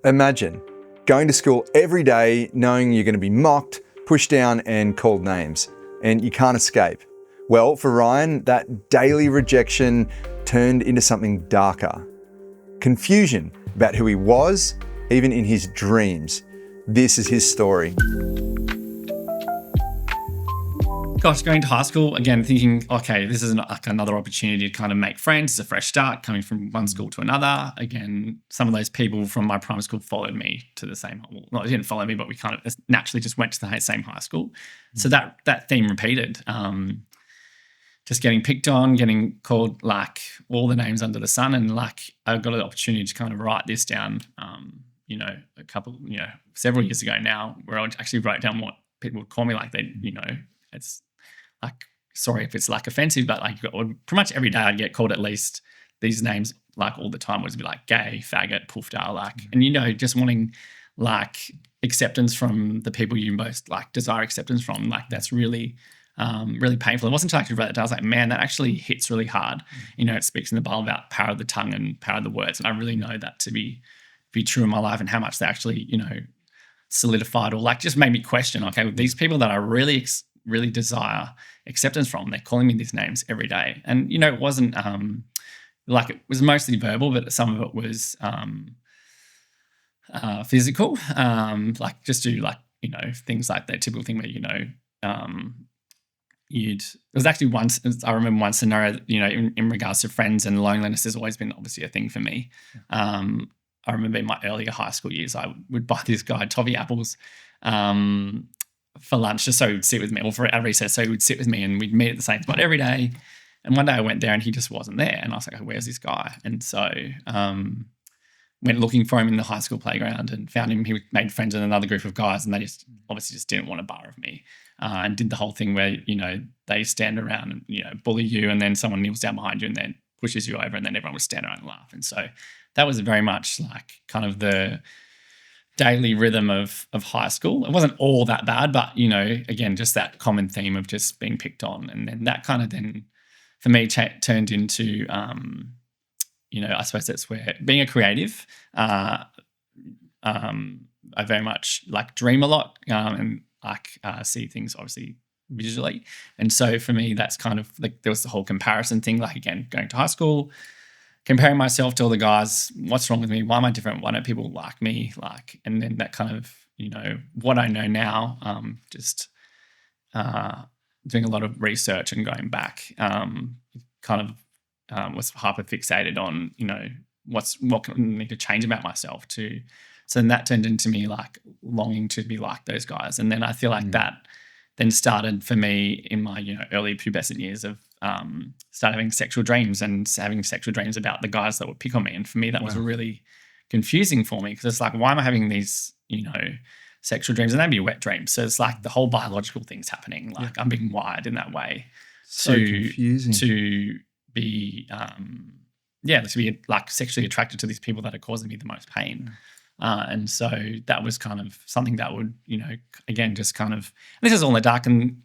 Imagine going to school every day knowing you're going to be mocked, pushed down and called names, and you can't escape. Well, for Ryan, that daily rejection turned into something darker. Confusion about who he was, even in his dreams. This is his story. Gosh, going to high school, again, thinking, okay, this is another opportunity to kind of make friends. It's a fresh start, coming from one school to another. Again, some of those people from my primary school followed me to the same, well, they didn't follow me, but we kind of naturally just went to the same high school. So that theme repeated. Just getting picked on, getting called like all the names under the sun. And like, I got an opportunity to kind of write this down, several years ago now, where I actually wrote down what people would call me. Like it's like, sorry if it's like offensive, but like pretty much every day I'd get called at least these names, like all the time, would be like gay, faggot, poofda, like, and just wanting like acceptance from the people you most like desire acceptance from. Like that's really, really painful. It wasn't until I actually read it down, I was like, man, that actually hits really hard. It speaks in the Bible about power of the tongue and power of the words. And I really know that to be true in my life, and how much they actually, solidified or like just made me question, okay, these people that I really desire acceptance from, they're calling me these names every day. And, it wasn't like, it was mostly verbal, but some of it was physical, like just do like, things like that typical thing where, it was actually once, I remember one scenario, in regards to friends and loneliness has always been obviously a thing for me. I remember in my earlier high school years, I would buy this guy toffee apples for lunch just so he would sit with me, or at recess, so he would sit with me and we'd meet at the same spot every day. And one day I went there and he just wasn't there. And I was like, oh, where's this guy? And so went looking for him in the high school playground and found him. He made friends with another group of guys and they just obviously didn't want a bar of me. And did the whole thing where, they stand around and, bully you, and then someone kneels down behind you and then pushes you over, and then everyone would stand around and laugh. And so that was very much like kind of the daily rhythm of high school. It wasn't all that bad, but, again, just that common theme of just being picked on. And then that kind of then, for me, turned into, I suppose that's where being a creative, I very much like dream a lot and like see things obviously visually. And so for me, that's kind of like, there was the whole comparison thing, like again, going to high school, comparing myself to all the guys, what's wrong with me? Why am I different? Why don't people like me? Like, and then that kind of, what I know now, just doing a lot of research and going back, kind of was hyper fixated on, what can I need to change about myself to. So then that turned into me like longing to be like those guys. And then I feel like that then started for me in my, early pubescent years of start having sexual dreams about the guys that would pick on me. And for me, that was really confusing for me, because it's like, why am I having these, sexual dreams? And they'd be wet dreams. So it's like the whole biological thing's happening. Like I'm being wired in that way confusing. To be, to be like sexually attracted to these people that are causing me the most pain. And so that was kind of something that would, again, just kind of, and this is all in the dark, and,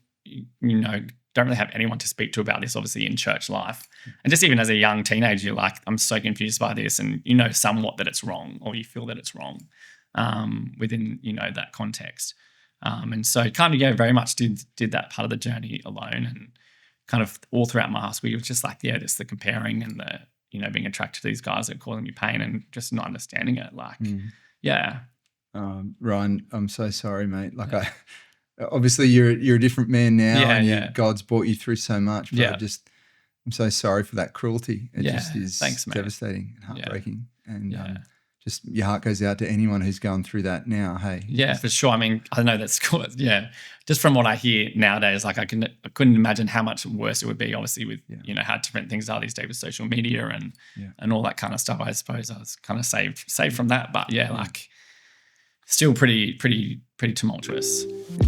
don't really have anyone to speak to about this, obviously, in church life. And just even as a young teenager, you're like, I'm so confused by this, and somewhat that it's wrong, or you feel that it's wrong within, that context. And so kind of, very much did that part of the journey alone, and kind of all throughout my high school, it was just like, just the comparing and the, being attracted to these guys that are causing me pain and just not understanding it. Like, Ryan, I'm so sorry, mate. Like obviously you're a different man now, and God's brought you through so much, but I'm so sorry for that cruelty. It just is devastating and heartbreaking. And just your heart goes out to anyone who's going through that now. Hey. Yeah, for sure. I mean, I know that's cool. Yeah. Just from what I hear nowadays, like I couldn't imagine how much worse it would be, obviously, with, how different things are these days with social media and all that kind of stuff. I suppose I was kind of saved from that. But like still pretty tumultuous.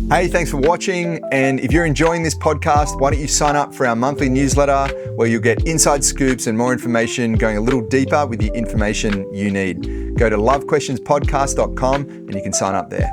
Hey, thanks for watching. And if you're enjoying this podcast, why don't you sign up for our monthly newsletter, where you'll get inside scoops and more information, going a little deeper with the information you need. Go to lovequestionspodcast.com and you can sign up there.